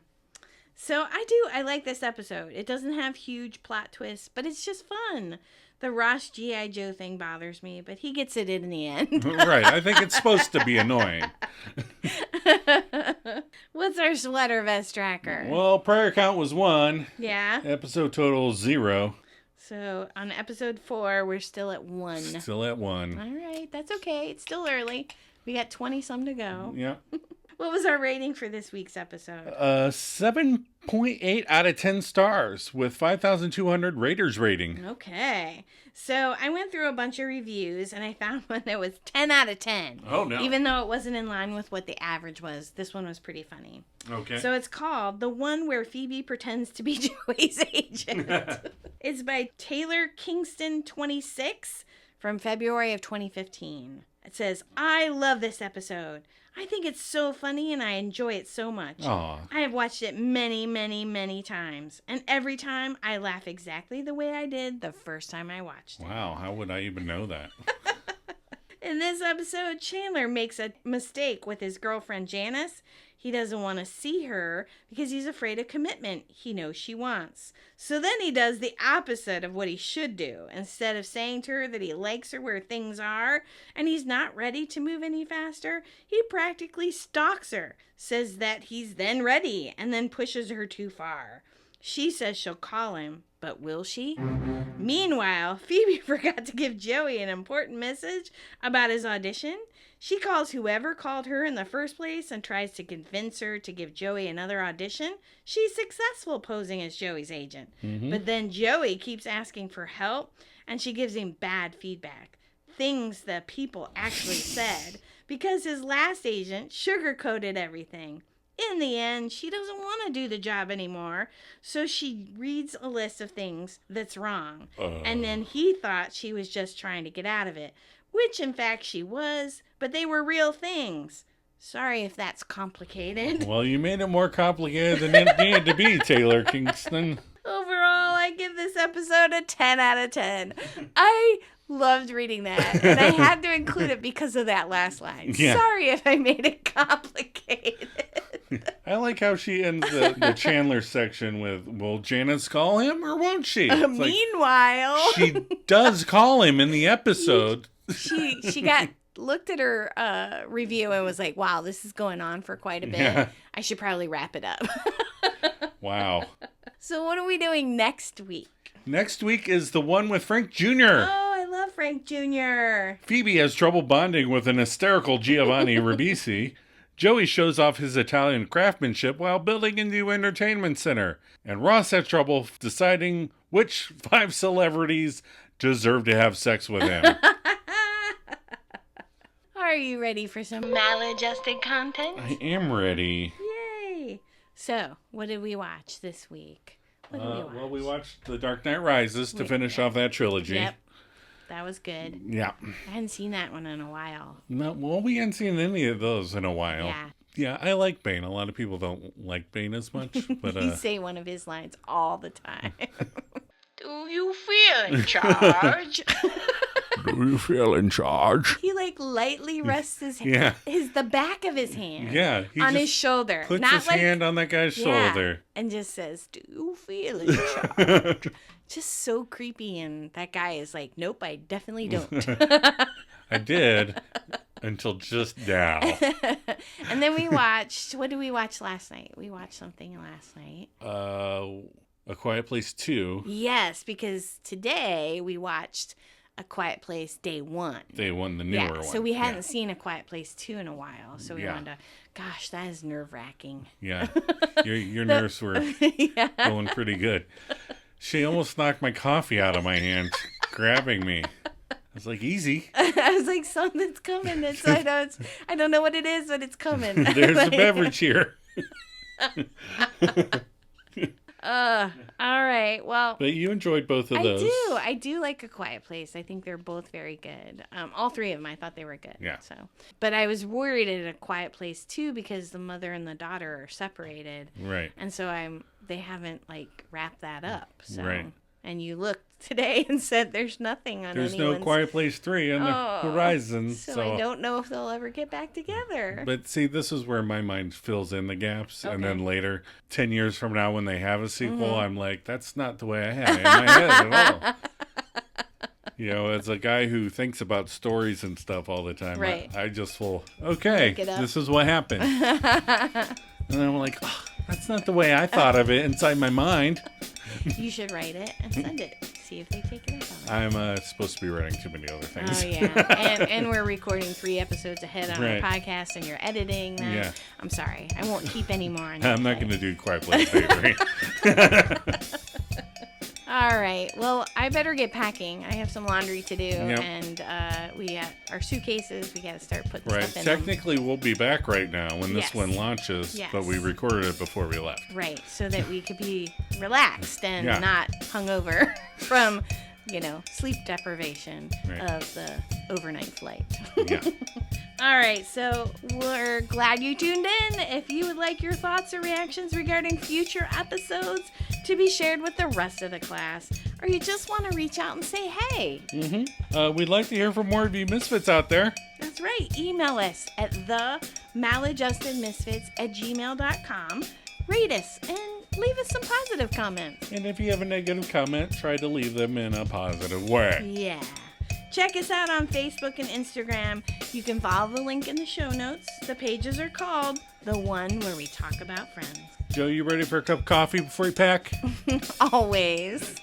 So I like this episode. It doesn't have huge plot twists, but it's just fun. The Ross G.I. Joe thing bothers me, but he gets it in the end. Right. I think it's supposed to be annoying. What's our sweater vest tracker? Well, prayer count was 1. Yeah. Episode total 0. So on episode 4, we're still at 1. Still at 1. All right. That's okay. It's still early. We got 20-some to go. Yeah. What was our rating for this week's episode? 7.8 out of 10 stars with 5,200 raters rating. Okay. So I went through a bunch of reviews and I found one that was 10 out of 10. Oh, no. Even though it wasn't in line with what the average was, this one was pretty funny. Okay. So it's called The One Where Phoebe Pretends to Be Joey's Agent. It's by Taylor Kingston 26 from February of 2015. It says, I love this episode. I think it's so funny and I enjoy it so much. Aw. I have watched it many, many, many times. And every time I laugh exactly the way I did the first time I watched it. Wow, how would I even know that? In this episode, Chandler makes a mistake with his girlfriend Janice. He doesn't want to see her because he's afraid of commitment he knows she wants. So then he does the opposite of what he should do. Instead of saying to her that he likes her where things are and he's not ready to move any faster, he practically stalks her, says that he's then ready, and then pushes her too far. She says she'll call him, but will she? Meanwhile, Phoebe forgot to give Joey an important message about his audition. She calls whoever called her in the first place and tries to convince her to give Joey another audition. She's successful posing as Joey's agent. But then Joey keeps asking for help, and she gives him bad feedback. Things that people actually said, because his last agent sugarcoated everything. In the end, she doesn't want to do the job anymore, so she reads a list of things that's wrong. And then he thought she was just trying to get out of it, which in fact she was, but they were real things. Sorry if that's complicated. Well, you made it more complicated than it needed to be, Taylor Kingston. Overall, I give this episode a 10 out of 10. I loved reading that, and I had to include it because of that last line. Yeah. Sorry if I made it complicated. I like how she ends the Chandler section with, will Janice call him or won't she? It's like, Meanwhile, she does call him in the episode. she looked at her review and was like, wow, this is going on for quite a bit. Yeah. I should probably wrap it up. Wow. So what are we doing next week? Next week is the one with Frank Jr. Oh, I love Frank Jr. Phoebe has trouble bonding with an hysterical Giovanni Ribisi. Joey shows off his Italian craftsmanship while building a new entertainment center. And Ross has trouble deciding which 5 celebrities deserve to have sex with him. Are you ready for some Maladjusted content? I am ready. Yay! So, what did we watch this week? What did we watch? Well, we watched The Dark Knight Rises to finish off that trilogy. Yep. That was good. Yeah. I hadn't seen that one in a while. No, well, we hadn't seen any of those in a while. Yeah. Yeah, I like Bane. A lot of people don't like Bane as much, but You say one of his lines all the time. Do you feel in charge? do you feel in charge? He lightly rests his Yeah. the back of his hand Yeah, he on just his shoulder. puts Not his hand on that guy's shoulder. And just says, do you feel in charge? Just so creepy, and that guy is like, nope, I definitely don't. I did until just now. And then we watched, what did we watch last night? We watched something last night. A Quiet Place 2. Yes, because today we watched A Quiet Place Day 1. They won the newer one. So we hadn't seen A Quiet Place 2 in a while. So we wanted to, gosh, that is nerve-wracking. Yeah. Your nerves were going pretty good. She almost knocked my coffee out of my hand, grabbing me. I was like, easy. I was like, something's coming. I don't know what it is, but it's coming. There's a beverage here. All right. Well, But you enjoyed both of those. I do like A Quiet Place. I think they're both very good. All three of them, I thought they were good. Yeah. So, but I was worried at A Quiet Place too because the mother and the daughter are separated. Right. And so they haven't wrapped that up. So. Right. And you looked today and said there's nothing on There's anyone's... no Quiet Place 3 on the horizon. So I don't know if they'll ever get back together. But see, this is where my mind fills in the gaps. And then later, 10 years from now, when they have a sequel, I'm like, that's not the way I had it in my head at all. You know, as a guy who thinks about stories and stuff all the time, Right. I just will, okay, this is what happened. And I'm like, oh, that's not the way I thought of it inside my mind. You should write it and send it. See if they take it up on it. I'm supposed to be writing too many other things. Oh, yeah. And we're recording 3 episodes ahead on Right. our podcast, and you're editing them. Yeah. I'm sorry. I won't keep any more on I'm your not going plate. to do Quiet Place 3. All right. Well, I better get packing. I have some laundry to do, Yep. and we got our suitcases. We got to start putting Right. stuff in them. Technically, we'll be back right now when this Yes. one launches, Yes. but we recorded it before we left. Right, so that we could be relaxed and Yeah. not hungover from, sleep deprivation Right. of the overnight flight. Yeah. All right, so we're glad you tuned in. If you would like your thoughts or reactions regarding future episodes to be shared with the rest of the class, or you just want to reach out and say hey, We'd like to hear from more of you misfits out there. that's right. Email us at themaladjustedmisfits@gmail.com. Rate us and leave us some positive comments. And if you have a negative comment, try to leave them in a positive way. Yeah. Check us out on Facebook and Instagram. You can follow the link in the show notes. The pages are called The One Where We Talk About Friends. Joe, you ready for a cup of coffee before you pack? Always.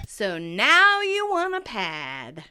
So now you want a pad.